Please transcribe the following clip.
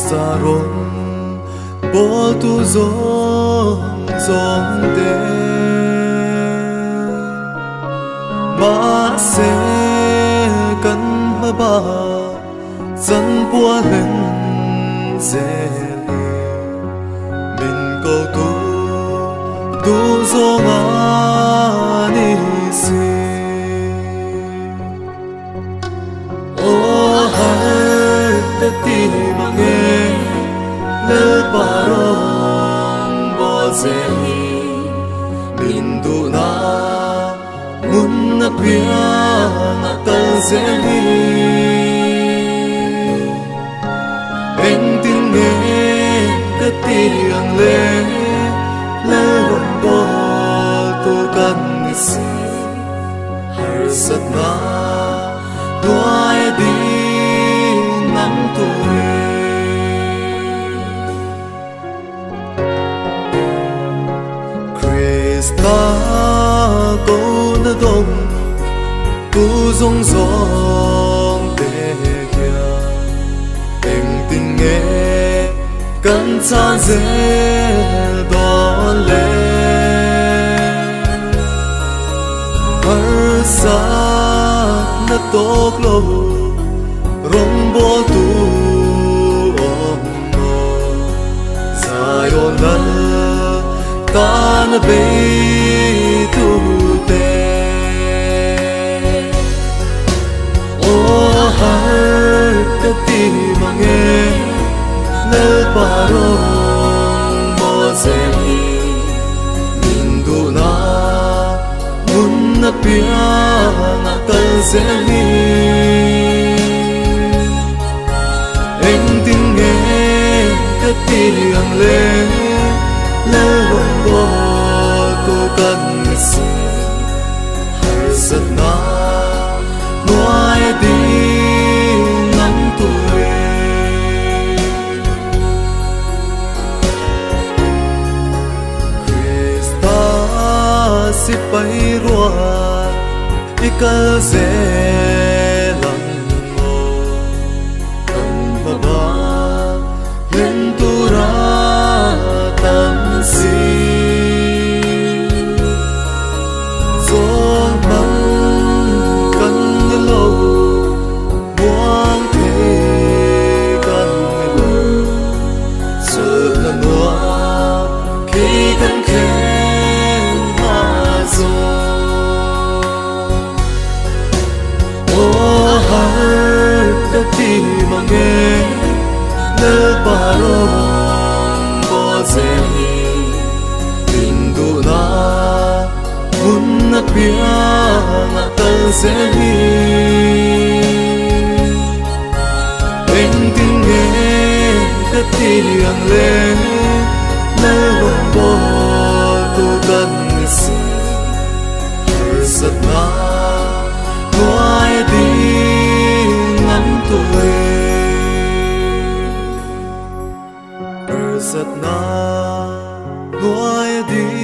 saron bol tu zong zong te ma se kan ma ba dân bua lên dễ mình cầu tu do ngã đi si ô hai ta tim mà nghe lỡ barong bo dễ mình tu na muốn na pia na ta dễ em tin nghe cái tiếng lệ lỡ lòng bò tôi cần gì hay rất na nói đi nắng tôi Krista câu nó đông tu rong rong để tình nghe cần xa dễ đón lên ở xa nó tốt lâu rong bố tu ôm mơ dài ôn lỡ ta nó bê tu tê ô hai cái tim mà nghe lỡ barong bo dễ mình tu na muốn na pia na ta dễ em tin nghe cái tiếng lệ lỡ lòng bo cô cần gì hay rất na nói đi nắng tuổi si bay ruột ika dễ lòng ngô tâm bà ba lên tu ra tâm si gió măng cắn lâu buông thế cắn lâu sợ là noa khi cắn khe cái tim mà nghe lỡ barong bo dễ mình tu na muốn na pia na ta dễ em tin nghe cái tiếng lệ lỡ lòng bo tu cần gì rất na nói đi ngắm tuổi rất na nói đi